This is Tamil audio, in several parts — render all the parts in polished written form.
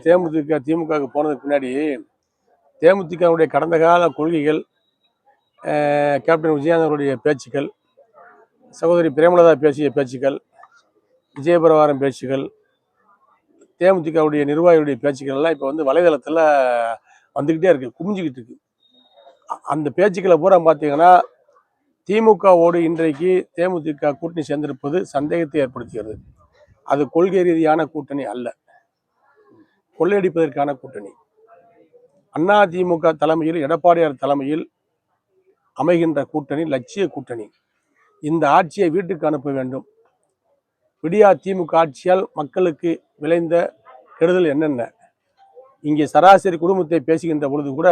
தேமுதிக திமுகவுக்கு போனதுக்கு பின்னாடி தேமுதிகவுடைய கடந்த கால கொள்கைகள், கேப்டன் விஜயகாந்தனுடைய பேச்சுக்கள், சகோதரி பிரேமலதா பேசிய பேச்சுக்கள், விஜயபிரபாரம் பேச்சுக்கள், தேமுதிகவுடைய நிர்வாகிகளுடைய பேச்சுக்கள் எல்லாம் இப்போ வலைதளத்தில் வந்துக்கிட்டே இருக்கு, குமிஞ்சிக்கிட்டு இருக்கு. அந்த பேச்சுக்களை பூரா பார்த்தீங்கன்னா திமுகவோடு இன்றைக்கு தேமுதிக கூட்டணி சேர்ந்திருப்பது சந்தேகத்தை ஏற்படுத்துகிறது. அது கொள்கை ரீதியான கூட்டணி அல்ல, கொள்ளையடிப்பதற்கான கூட்டணி. அதிமுக தலைமையில், எடப்பாடியார் தலைமையில் அமைகின்ற கூட்டணி லட்சிய கூட்டணி. இந்த ஆட்சியை வீட்டுக்கு அனுப்ப வேண்டும். விடியா திமுக ஆட்சியால் மக்களுக்கு விளைந்த கெடுதல் என்னென்ன? இங்கே சராசரி குடும்பத்தை பேசுகின்ற பொழுது கூட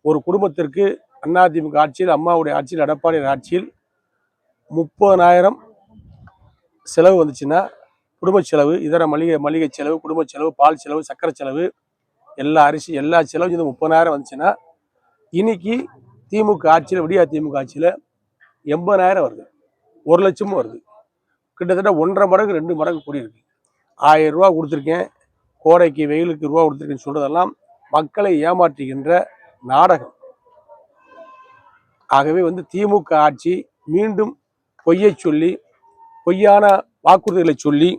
ஒரு குடும்பத்திற்கு அதிமுக ஆட்சியில், அம்மாவுடைய ஆட்சியில், எடப்பாடியார் ஆட்சியில் 30,000 செலவு வந்துச்சுன்னா, குடும்ப செலவு, இதர மளிகை செலவு, குடும்ப செலவு, பால் செலவு, சக்கரை செலவு, எல்லா அரிசி, எல்லா செலவும் இந்த 30,000 வந்துச்சுன்னா, இன்னைக்கு திமுக ஆட்சியில், விடியா திமுக ஆட்சியில் 80,000 வருது, 1 லட்சமும் வருது. கிட்டத்தட்ட 1.5 மடங்கு 2 மடங்கு கூடியிருக்கு. 1000 ரூபா கொடுத்துருக்கேன், கோடைக்கு வெயிலுக்கு ரூபா கொடுத்துருக்கேன்னு சொல்றதெல்லாம் மக்களை ஏமாற்றுகின்ற நாடகம். ஆகவே திமுக ஆட்சி மீண்டும் பொய்யை சொல்லி, பொய்யான வாக்குறுதிகளை சொல்லி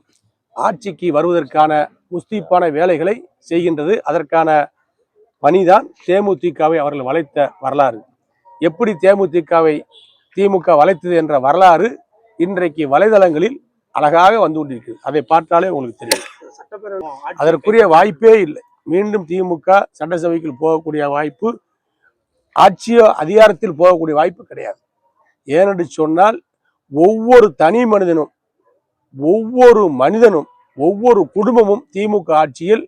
ஆட்சிக்கு வருவதற்கான முஸ்தீப்பான வேலைகளை செய்கின்றது. அதற்கான பணிதான் தேமுதிகவை அவர்கள் வளைத்த வரலாறு. எப்படி தேமுதிகவை திமுக வளைத்தது என்ற வரலாறு இன்றைக்கு வலைதளங்களில் அழகாக வந்து கொண்டிருக்கிறது. அதை பார்த்தாலே உங்களுக்கு தெரியும். அதற்குரிய வாய்ப்பே இல்லை. மீண்டும் திமுக சட்டசபைக்கு போகக்கூடிய வாய்ப்பு, ஆட்சியோ அதிகாரத்தில் போகக்கூடிய வாய்ப்பு கிடையாது. ஏனென்று சொன்னால் ஒவ்வொரு தனி மனிதனும், ஒவ்வொரு மனிதனும், ஒவ்வொரு குடும்பமும் திமுக ஆட்சியில்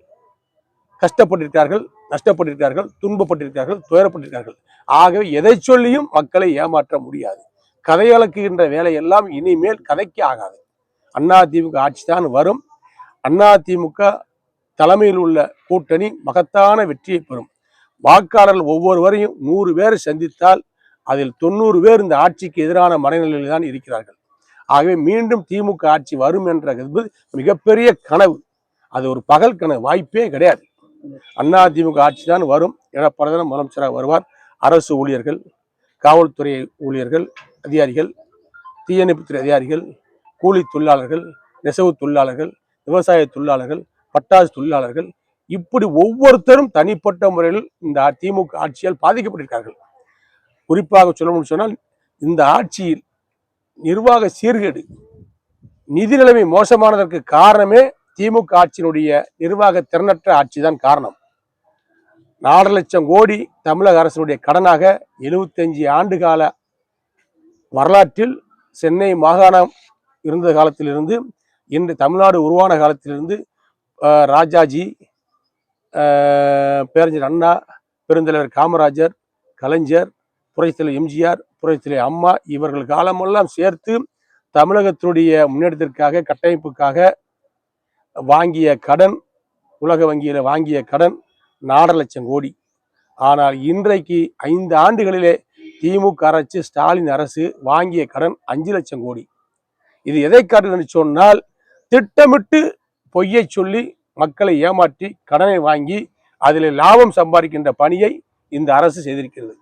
கஷ்டப்பட்டிருக்கார்கள், நஷ்டப்பட்டிருக்கார்கள், துன்பப்பட்டிருக்கார்கள், துயரப்பட்டிருக்கார்கள். ஆகவே எதை சொல்லியும் மக்களை ஏமாற்ற முடியாது. கதையளக்குகின்ற வேலையெல்லாம் இனிமேல் கதைக்கு ஆகாது. அதிமுக ஆட்சி தான் வரும். அதிமுக தலைமையில் உள்ள கூட்டணி மகத்தான வெற்றியை பெறும். வாக்காளர்கள் ஒவ்வொருவரையும் 100 பேர் சந்தித்தால் அதில் 90 பேர் இந்த ஆட்சிக்கு எதிரான மனநிலையில் தான் இருக்கிறார்கள். ஆகவே மீண்டும் திமுக ஆட்சி வரும் என்ற மிகப்பெரிய கனவு. அது ஒரு பகல் கனவு, வாய்ப்பே கிடையாது. அதிமுக ஆட்சி தான் வரும். எடப்பாடி முதலமைச்சராக வருவார். அரசு ஊழியர்கள், காவல்துறை ஊழியர்கள், அதிகாரிகள், தீயணைப்புத்துறை அதிகாரிகள், கூலி தொழிலாளர்கள், நெசவு தொழிலாளர்கள், விவசாய தொழிலாளர்கள், பட்டாசு தொழிலாளர்கள், இப்படி ஒவ்வொருத்தரும் தனிப்பட்ட முறையில் இந்த திமுக ஆட்சியால் பாதிக்கப்பட்டிருக்கார்கள். குறிப்பாக சொல்லணும்னு சொன்னால் இந்த ஆட்சியில் நிர்வாக சீர்கேடு, நிதி நிலைமை மோசமானதற்கு காரணமே திமுக ஆட்சியினுடைய நிர்வாக திறனற்ற ஆட்சி தான் காரணம். 4 லட்சம் கோடி தமிழக அரசினுடைய கடனாக 75 ஆண்டு கால வரலாற்றில் சென்னை மாகாணம் இருந்த காலத்திலிருந்து, இன்று தமிழ்நாடு உருவான காலத்திலிருந்து ராஜாஜி, பேரறிஞர் அண்ணா, பெருந்தலைவர் காமராஜர், கலைஞர், புரட்சித்தலைவர் எம்ஜிஆர், புரட்சித்தலைவர் அம்மா, இவர்கள் காலமெல்லாம் சேர்த்து தமிழகத்தினுடைய முன்னேற்றத்திற்காக, கட்டமைப்புக்காக வாங்கிய கடன், உலக வங்கியில் வாங்கிய கடன் 4 லட்சம் கோடி. ஆனால் இன்றைக்கு 5 ஆண்டுகளிலே திமுக அரசு, ஸ்டாலின் அரசு வாங்கிய கடன் 5 லட்சம் கோடி. இது எதை காட்டுன்னு சொன்னால், திட்டமிட்டு பொய்யை சொல்லி மக்களை ஏமாற்றி கடனை வாங்கி அதில் லாபம் சம்பாதிக்கின்ற பணியை இந்த அரசு செய்திருக்கிறது.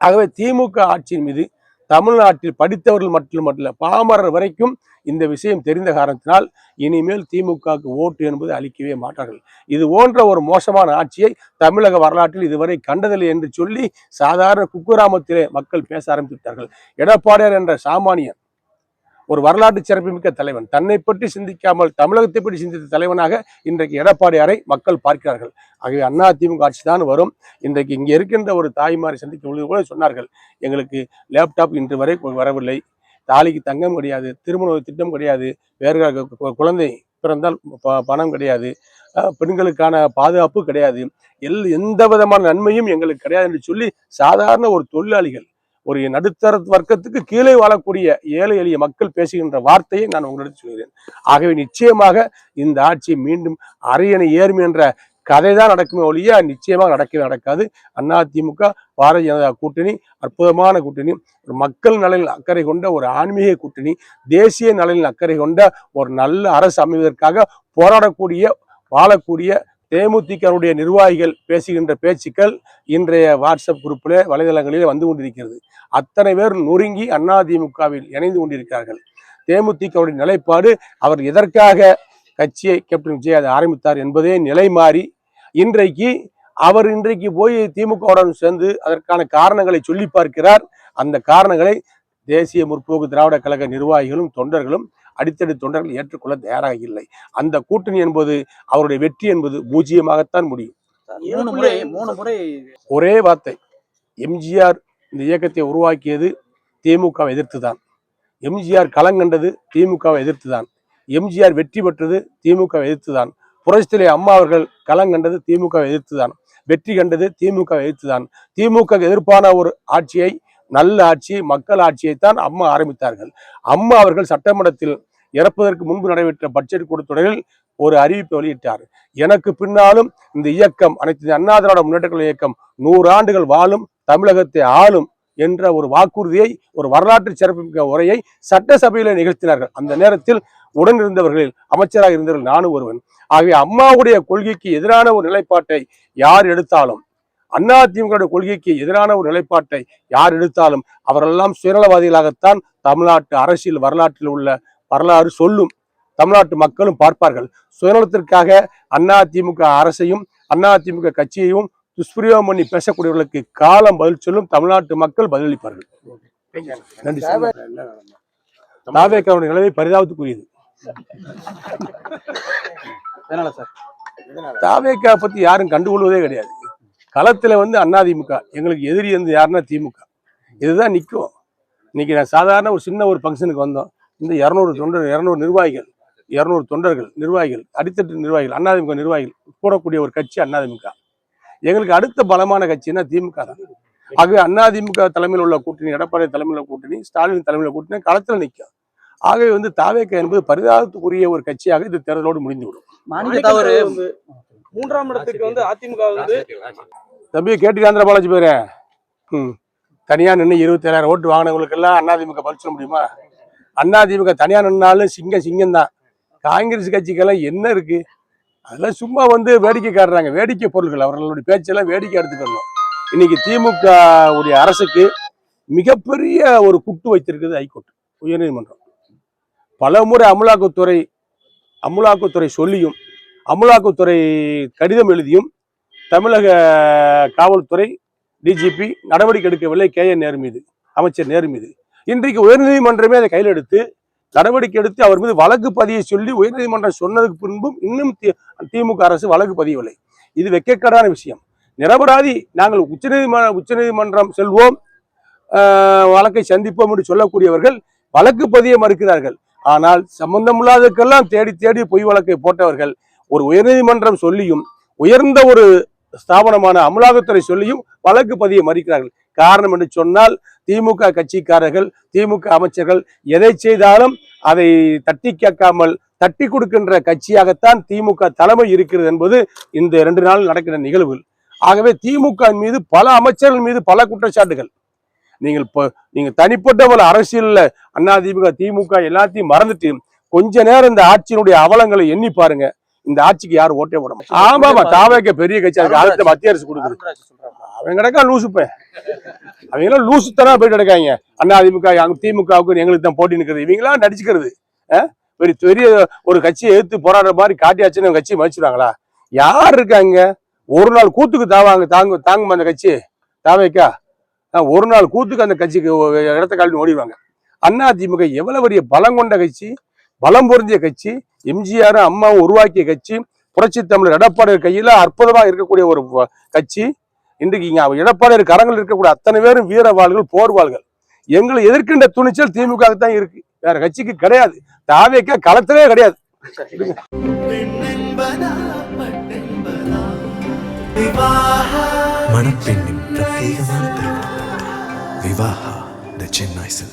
ஆகவே திமுக ஆட்சியின் மீது தமிழ்நாட்டில் படித்தவர்கள் மட்டுமல்ல, பாமரர் வரைக்கும் இந்த விஷயம் தெரிந்த காரணத்தினால் இனிமேல் திமுகவுக்கு ஓட்டு என்பது அளிக்கவே மாட்டார்கள். இது போன்ற ஒரு மோசமான ஆட்சியை தமிழக வரலாற்றில் இதுவரை கண்டதில்லை என்று சொல்லி சாதாரண குக்கிராமத்திலே மக்கள் பேச ஆரம்பித்தார்கள். எடப்பாடியார் என்ற சாமானியன் ஒரு வரலாற்று சிறப்புமிக்க தலைவன், தன்னை பற்றி சிந்திக்காமல் தமிழகத்தை பற்றி சிந்தித்த தலைவனாக இன்றைக்கு எடப்பாடியாரை மக்கள் பார்க்கிறார்கள். ஆகவே அதிமுக ஆட்சி தான் வரும். இன்றைக்கு இங்கே இருக்கின்ற ஒரு தாய்மாரை சந்திக்கும் பொழுது கூட சொன்னார்கள், எங்களுக்கு லேப்டாப் இன்று வரை வரவில்லை, தாலிக்கு தங்கம் கிடையாது, திருமண திட்டம் கிடையாது, வேறு குழந்தை பிறந்தால் பணம் கிடையாது, பெண்களுக்கான பாதுகாப்பு கிடையாது, எந்த விதமான நன்மையும் எங்களுக்கு கிடையாது என்று சொல்லி சாதாரண ஒரு தொழிலாளிகள், ஒரு நடுத்தர வர்க்கத்துக்கு கீழே வாழக்கூடிய ஏழை எளிய மக்கள் பேசுகின்ற வார்த்தையை நான் உங்களிடம் சொல்கிறேன். ஆகவே நிச்சயமாக இந்த ஆட்சி மீண்டும் அரியணை ஏறும் என்ற கதை தான் நடக்குமே ஒழிய நிச்சயமாக நடக்கவே நடக்காது. அதிமுக பாரதிய ஜனதா கூட்டணி அற்புதமான கூட்டணி, ஒரு மக்கள் நலனில் அக்கறை கொண்ட ஒரு ஆன்மீக கூட்டணி, தேசிய நலனில் அக்கறை கொண்ட ஒரு நல்ல அரசு அமைவதற்காக போராடக்கூடிய, வாழக்கூடிய தேமுதிகவுடைய நிர்வாகிகள் பேசுகின்ற பேச்சுக்கள் இன்றைய வாட்ஸ்அப் குரூப்பில் வலைதளங்களில் வந்து கொண்டிருக்கிறது. அத்தனை பேர் நொறுங்கி அதிமுகவில் இணைந்து கொண்டிருக்கிறார்கள். தேமுதிகவுடைய நிலைப்பாடு, அவர் எதற்காக கட்சியை கேப்டன் விஜய் அதை ஆரம்பித்தார் என்பதே நிலை மாறி அவர் இன்றைக்கு போய் திமுகவுடன் சேர்ந்து அதற்கான காரணங்களை சொல்லி பார்க்கிறார். அந்த காரணங்களை தேசிய முற்போக்கு திராவிட கழக நிர்வாகிகளும் தொண்டர்களும் அடித்தடி தொண்டர்கள் ஏற்றுக்கொள்ள தயாராக இல்லை. அந்த கூட்டணி என்பது அவருடைய வெற்றி என்பது பூஜ்ஜியமாகத்தான் முடியும். ஒரே வார்த்தை, எம்ஜிஆர் இந்த இயக்கத்தை உருவாக்கியது திமுகவை எதிர்த்துதான். எம்ஜிஆர் களங்கண்டது திமுகவை எதிர்த்துதான். எம்ஜிஆர் வெற்றி பெற்றது திமுகவை எதிர்த்துதான். புரட்சித்தலை அம்மா அவர்கள் களங்கண்டது திமுகவை எதிர்த்துதான். வெற்றி கண்டது திமுகவை எதிர்த்துதான். திமுக எதிர்ப்பான ஒரு ஆட்சியை, நல்ல ஆட்சி, மக்கள் ஆட்சியைத்தான் அம்மா ஆரம்பித்தார்கள். அம்மா அவர்கள் சட்டமன்றத்தில் இறப்பதற்கு முன்பு நடைபெற்ற பட்ஜெட் கூட்டத்தொடரில் ஒரு அறிவிப்பை வெளியிட்டார். எனக்கு பின்னாலும் இந்த இயக்கம், அனைத்து அண்ணா திராவிட முன்னேற்ற கழக இயக்கம் 100 ஆண்டுகள் வாழும், தமிழகத்தை ஆளும் என்ற ஒரு வாக்குறுதியை, ஒரு வரலாற்று சிறப்புமிக்க உரையை சட்டசபையில நிகழ்த்தினார்கள். அந்த நேரத்தில் உடனிருந்தவர்களில் அமைச்சராக இருந்தவர்கள் நானும் ஒருவன். ஆகவே அம்மாவுடைய கொள்கைக்கு எதிரான ஒரு நிலைப்பாட்டை யார் எடுத்தாலும், அதிமுக கொள்கைக்கு எதிரான ஒரு நிலைப்பாட்டை யார் எடுத்தாலும் அவரெல்லாம் சுயநலவாதிகளாகத்தான் தமிழ்நாட்டு அரசியல் வரலாற்றில் உள்ள வரலாறு சொல்லும். தமிழ்நாட்டு மக்களும் பார்ப்பார்கள். சுயநலத்திற்காக அதிமுக அரசையும் அதிமுக கட்சியையும் துஷ்பிரயோகம் பண்ணி பேசக்கூடியவர்களுக்கு காலம் பதில் சொல்லும். தமிழ்நாட்டு மக்கள் பதிலளிப்பார்கள். நன்றி. தாவேக்காவுடைய நிலைமை பரிதாபத்துக்குரியது. தாவேக்கா பத்தி யாரும் கண்டுகொள்வதே கிடையாது. களத்துல அதிமுக எங்களுக்கு எதிரி யாருன்னா திமுக. இதுதான் நிற்கும். இன்னைக்கு நான் சாதாரண ஒரு சின்ன ஒரு ஃபங்க்ஷனுக்கு வந்தோம். இந்த 200 நிர்வாகிகள், 200 தொண்டர்கள், நிர்வாகிகள், அடித்தட்டு நிர்வாகிகள், அதிமுக நிர்வாகிகள் கூடக்கூடிய ஒரு கட்சி அதிமுக. எங்களுக்கு அடுத்த பலமான கட்சின்னா திமுக தான். ஆகவே அதிமுக தலைமையில் உள்ள கூட்டணி, எடப்பாடி தலைமையில் உள்ள கூட்டணி, ஸ்டாலின் தலைமையில் கூட்டணி களத்தில் நிற்கும். ஆகவே தாவேக்கா என்பது பரிதாபத்துக்குரிய ஒரு கட்சியாக இந்த தேர்தலோடு முடிந்துவிடும். மூன்றாம் இடத்துக்கு அதிமுக தம்பி கேட்டு ஆந்திர பாலாஜி பேரு தனியா நின்று 27,000 ஓட்டு வாங்கினவங்களுக்கு எல்லாம் அதிமுக பதில் சொல்ல முடியுமா? அதிமுக தனியா நின்னாலும் சிங்கம் தான். காங்கிரஸ் கட்சிக்கெல்லாம் என்ன இருக்கு? அதெல்லாம் சும்மா வேடிக்கை காட்டுறாங்க, வேடிக்கை பொருட்கள். அவர்களுடைய பேச்செல்லாம் வேடிக்கை எடுத்துக்கணும். இன்னைக்கு திமுக உடைய அரசுக்கு மிகப்பெரிய ஒரு குட்டு வைத்திருக்கிறது ஹைகோர்ட், உயர்நீதிமன்றம். பல முறை அமலாக்கத்துறை சொல்லியும், அமலாக்கத்துறை கடிதம் எழுதியும் தமிழக காவல்துறை டிஜிபி நடவடிக்கை எடுக்கவில்லை. KN நேரு மீது, அமைச்சர் நேரு மீது. இன்றைக்கு உயர்நீதிமன்றமே அதை கையில் எடுத்து நடவடிக்கை எடுத்து அவர் மீது வழக்கு பதிய சொல்லி உயர்நீதிமன்றம் சொன்னதுக்கு பின்பும் இன்னும் திமுக அரசு வழக்கு பதியவில்லை. இது வெட்கக்கேடான விஷயம். நிரபராதி, நாங்கள் உச்சநீதிமன்றம் செல்வோம், வழக்கை சந்திப்போம் என்று சொல்லக்கூடியவர்கள் வழக்கு பதிய மறுக்கிறார்கள். ஆனால் சம்பந்தமில்லாததுக்கெல்லாம் தேடி பொய் வழக்கை போட்டவர்கள் ஒரு உயர்நீதிமன்றம் சொல்லியும், உயர்ந்த ஒரு ஸ்தாபனமான அமலாக்கத்துறை சொல்லியும் வழக்கு பதிய மறுக்கிறார்கள். காரணம் என்று சொன்னால், திமுக கட்சிக்காரர்கள், திமுக அமைச்சர்கள் எதை செய்தாலும் அதை தட்டி கேட்காமல் தட்டி கொடுக்கின்ற கட்சியாகத்தான் திமுக தலைமை இருக்கிறது என்பது இந்த 2 நாள் நடக்கிற நிகழ்வுகள். ஆகவே திமுக மீது, பல அமைச்சர்கள் மீது பல குற்றச்சாட்டுகள். நீங்க தனிப்பட்ட பல அரசியல்ல அதிமுக திமுக எல்லாத்தையும் மறந்துட்டு கொஞ்ச நேரம் இந்த ஆட்சியினுடைய அவலங்களை எண்ணி பாருங்க. இந்த ஆட்சிக்கு யாரும் ஓட்டே போட மாட்டாங்க. ஆமாமா, தாவேக்க பெரிய கட்சியா இருக்கு, அடுத்த மத்திய அரசு கொடுக்குது. அவங்க கிடக்கா லூசுப்பேன், அவங்க எல்லாம் லூசுத்தனா போயிட்டு கிடக்காங்க. அதிமுக திமுகவுக்கு எங்களுக்கு தான் போட்டி நிற்கிறது. இவங்களா நடிச்சுக்கிறது. பெரிய ஒரு கட்சியை எதிர்த்து போராடுற மாதிரி காட்டியாச்சுன்னு கட்சியை மதிச்சுடுவாங்களா? யார் இருக்காங்க? ஒரு நாள் கூத்துக்கு தாங்குமா அந்த கட்சி தாவேக்கா? ஒரு நாள் கூத்துக்கு அந்த கட்சிக்கு இடத்த காலி ஓடிடுவாங்க. அதிமுக எவ்வளவு பெரிய பலம் கொண்ட கட்சி, பலம் பொருந்திய கட்சி, எம்ஜிஆரும் அம்மாவும் உருவாக்கிய கட்சி, புரட்சி தமிழர் எடப்பாடியார் கையில அற்புதமாக இருக்கக்கூடிய ஒரு கட்சி. இன்றைக்கு இங்க எடப்பாடியார் கரங்கள் இருக்கக்கூடிய அத்தனை பேரும் வீரவாள்கள், போர்வாள்கள். எங்களை எதிர்க்கின்ற துணிச்சல் திமுக தான் இருக்கு, வேற கட்சிக்கு கிடையாது. தாவேக்கா களத்திலே கிடையாது. மணப்பெண்ணின் பிரத்யேகமான திருமணம் விவாஹா தி சென்னை சில்க்ஸ்.